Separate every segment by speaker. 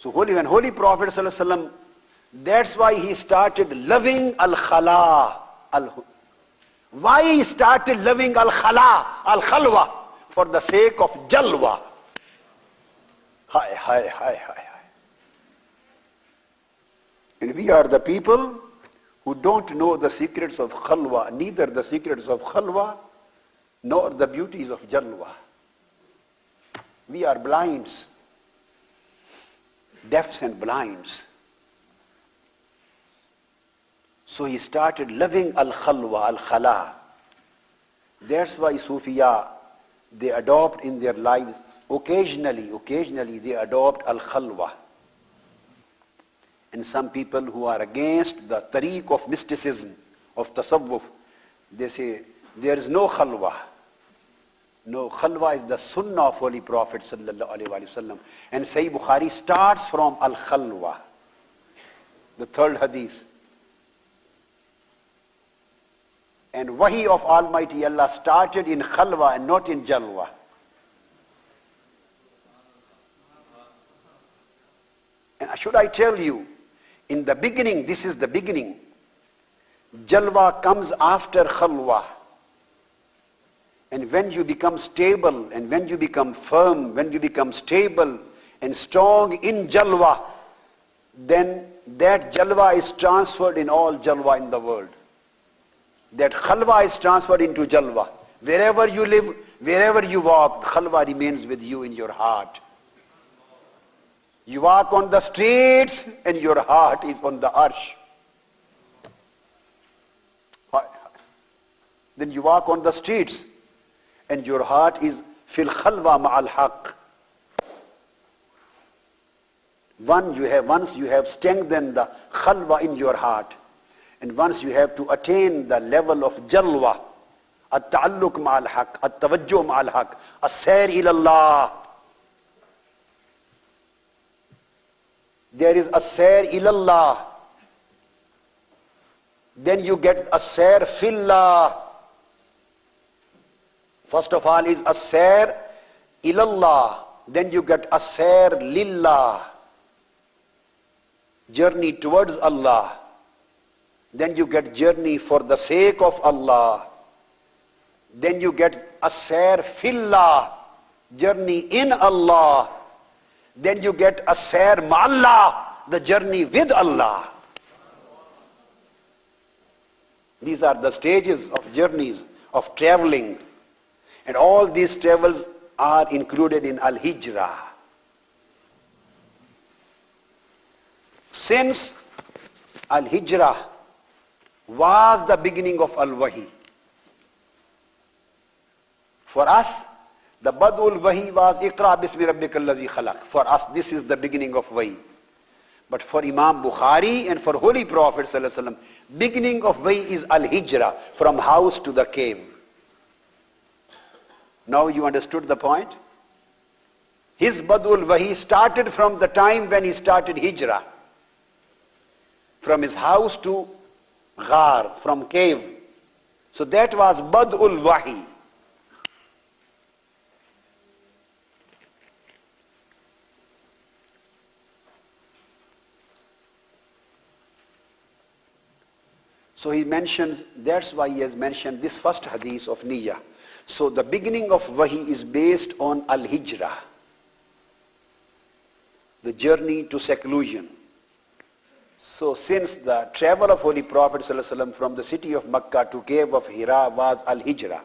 Speaker 1: So when Holy Prophet ﷺ, that's why he started loving al-khala. Why he started loving al-khala, al-khalwa? For the sake of jalwa. Hi. And we are the people who don't know the secrets of khalwa, neither the secrets of khalwa, nor the beauties of jalwa. We are blinds, deafs and blinds. So he started loving al-khalwa, al-khala. That's why Sufiya, they adopt in their lives, occasionally they adopt al-khalwa. And some people who are against the tariq of mysticism, of tasawwuf, they say, there is no khalwa. No, khalwa is the sunnah of Holy Prophet sallallahu alaihi wasallam. And Sahih Bukhari starts from al-khalwa, the third hadith. And wahi of Almighty Allah started in khalwa and not in jalwa. And should I tell you, in the beginning, this is the beginning. Jalwa comes after khalwa. And when you become stable, and when you become firm, when you become stable and strong in jalwa, then that jalwa is transferred in all jalwa in the world. That khalwa is transferred into jalwa. Wherever you live, wherever you walk, khalwa remains with you in your heart. You walk on the streets and your heart is on the arsh. Then you walk on the streets and your heart is fil khalwa ma'al haqq. Once you have strengthened the khalwa in your heart, and once you have to attain the level of jalwa, at-ta'alluq ma'al haqq, at-tawajjuh ma'al haqq, as-sayr ila Allah. There is as-sayr ila Allah. Then you get as-sayr fillah. First of all is as-sayr ila Allah. Then you get as-sayr lillah. Journey towards Allah. Then you get journey for the sake of Allah. Then you get as-sayr fillah, journey in Allah. Then you get as-sayr ma'allah, the journey with Allah. These are the stages of journeys, of traveling. And all these travels are included in al-hijrah. Since al-hijrah was the beginning of al-wahi. For us, the bad'ul wahi was iqra bismi rabbika allazi khalaq. For us, this is the beginning of wahi. But for Imam Bukhari and for Holy Prophet sallallahu alaihi wasallam, beginning of wahi is al-hijrah, from house to the cave. Now you understood the point? His bad'ul wahi started from the time when he started hijrah. From his house to ghar, from cave. So that was bad'ul wahi. So he mentions, that's why he has mentioned this first hadith of niyyah. So the beginning of wahi is based on al-hijrah, the journey to seclusion. So since the travel of Holy Prophet ﷺ from the city of Makkah to cave of Hira was al-hijrah.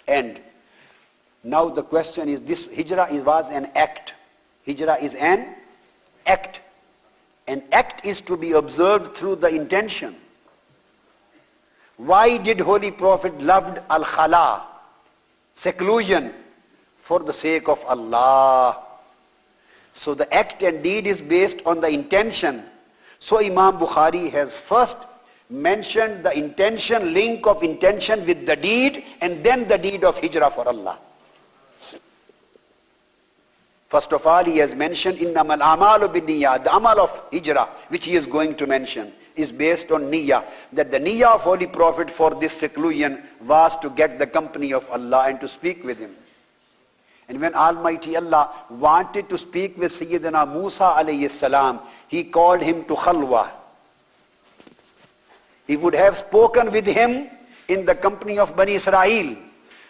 Speaker 1: And now the question is, this hijrah was an act. Hijrah is an act. An act is to be observed through the intention. Why did Holy Prophet loved al-khala, seclusion? For the sake of Allah. So the act and deed is based on the intention. So Imam Bukhari has first mentioned the intention, link of intention with the deed, and then the deed of hijrah for Allah. First of all, he has mentioned innamal a'malu binniyat, the amal of hijrah, which he is going to mention, is based on niyyah, that the niyyah of Holy Prophet for this seclusion was to get the company of Allah and to speak with him. And when Almighty Allah wanted to speak with Sayyidina Musa alayhi salam, he called him to khalwa. He would have spoken with him in the company of Bani Israel,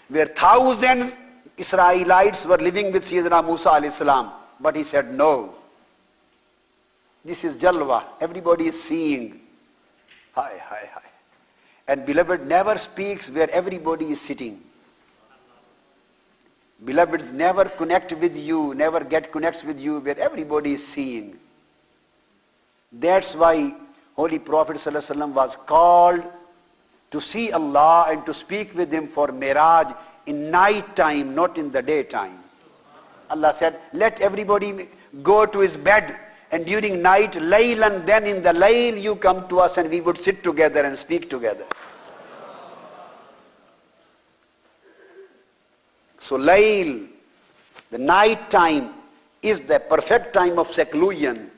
Speaker 1: where thousands Israelites were living with Sayyidina Musa alayhi salam. But he said, no. This is Jalwa. Everybody is seeing. Hi, hi, hi. And beloved never speaks where everybody is sitting. Beloveds never connect with you, never get connects with you where everybody is seeing. That's why Holy Prophet ﷺ was called to see Allah and to speak with him for Miraj in night time, not in the daytime. Allah said, let everybody go to his bed, and during night, layl, and then in the layl you come to us and we would sit together and speak together. So layl, the night time, is the perfect time of seclusion.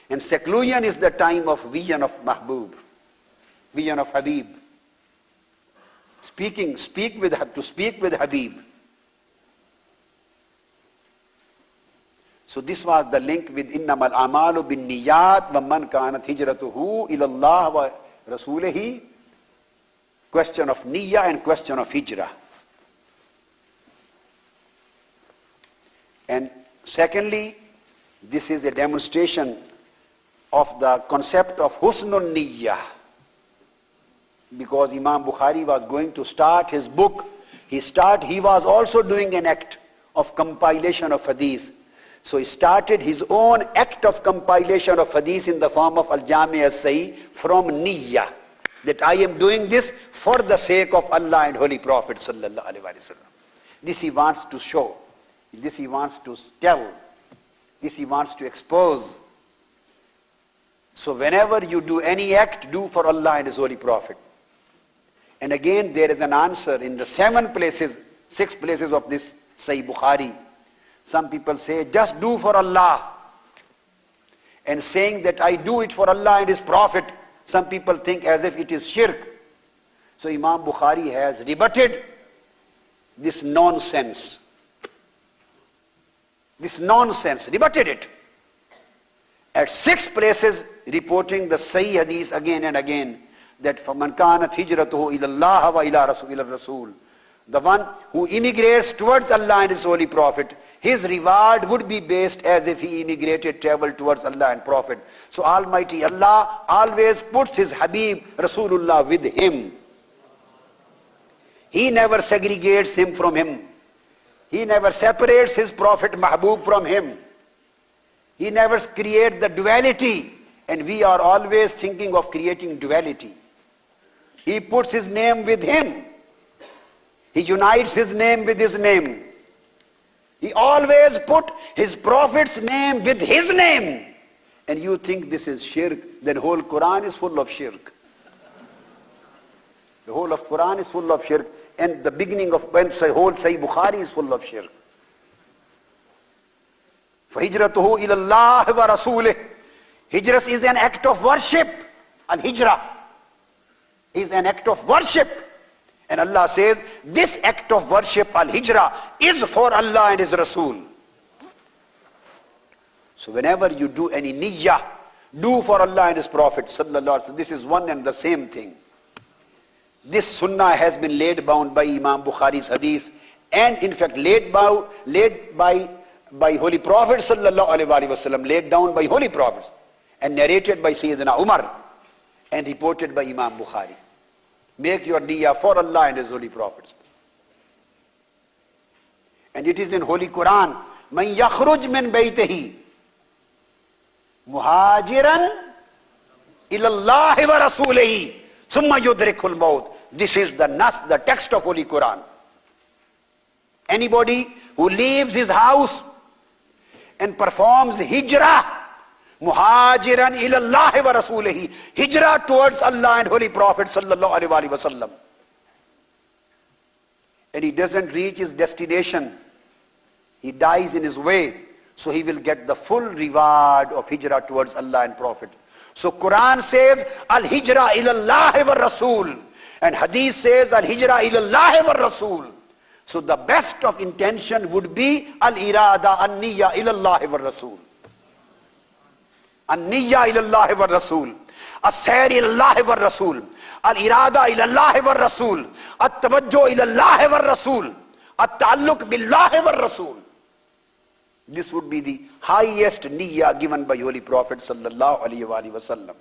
Speaker 1: And seclusion is the time of vision of Mahbub, vision of Habib. To speak with Habib. So this was the link with innamal a'malu bin niyat wa man kanat hijratuhu ila Allah wa rasulihi. Question of niyyah and question of hijrah. And secondly, this is a demonstration of the concept of husnul niyyah. Because Imam Bukhari was going to start his book, he was also doing an act of compilation of hadith. So he started his own act of compilation of hadith in the form of Al-Jami as-Sahih from niyyah. That I am doing this for the sake of Allah and Holy Prophet sallallahu alaihi wasallam. This he wants to show. This he wants to tell. This he wants to expose. So whenever you do any act, do for Allah and His Holy Prophet. And again there is an answer in the 6 places of this Sahih Bukhari. Some people say, just do for Allah. And saying that I do it for Allah and His Prophet, some people think as if it is shirk. So Imam Bukhari has rebutted this nonsense. Rebutted it. At 6 places reporting the Sahih Hadith again and again, that فَمَنْ كَانَتْ هِجْرَتُهُ إِلَى اللَّهِ وَإِلَى الرَّسُولِ. The one who immigrates towards Allah and His Holy Prophet, his reward would be based as if he immigrated, traveled towards Allah and Prophet. So Almighty Allah always puts His Habib Rasulullah with him. He never segregates him from him. He never separates His Prophet Mahbub from him. He never creates the duality, and we are always thinking of creating duality. He puts His name with him. He unites His name with His name. He always put His Prophet's name with His name. And you think this is shirk, then whole Quran is full of shirk. The whole of Quran is full of shirk. And the beginning of whole Sahih Bukhari is full of shirk. فَهِجْرَتُهُ إِلَى اللَّهِ وَرَسُولِهِ. Hijrah is an act of worship. Al-Hijrah is an act of worship. And Allah says, this act of worship, Al-Hijrah, is for Allah and His Rasul. So whenever you do any niyyah, do for Allah and His Prophet sallallahu alaihi wasallam. This is one and the same thing. This sunnah has been laid down by Imam Bukhari's hadith, and in fact laid by Holy Prophet sallallahu alaihi wasallam, laid down by Holy Prophets, and narrated by Sayyidina Umar, and reported by Imam Bukhari. Make your niyyah for Allah and His Holy Prophets. And it is in Holy Quran, مَنْ يَخْرُجْ مِنْ بَيْتِهِ مُهَاجِرًا إِلَى اللَّهِ وَرَسُولِهِ ثُمَّ يُدْرِكُ الْمَوْتِ. This is the text of Holy Quran. Anybody who leaves his house and performs hijrah, muhajiran ila Allah wa rasulihi, hijrah towards Allah and Holy Prophet sallallahu alaihi wasallam, and he doesn't reach his destination, he dies in his way, so he will get the full reward of hijrah towards Allah and Prophet. So Quran says al-hijrah ila Allah wa rasul, and hadith says al-hijrah ila Allah wa rasul. So the best of intention would be al-irada an-niyya ilallahi wa rasul. An-niyya ilallahi wa rasul. As-sayr ilallahi wa rasul. Al-irada ilallahi wa rasul. At-tawajjuh ilallahi wa rasul. At-ta'alluq billahi wa rasul. This would be the highest niyya given by Holy Prophet sallallahu alaihi wasallam.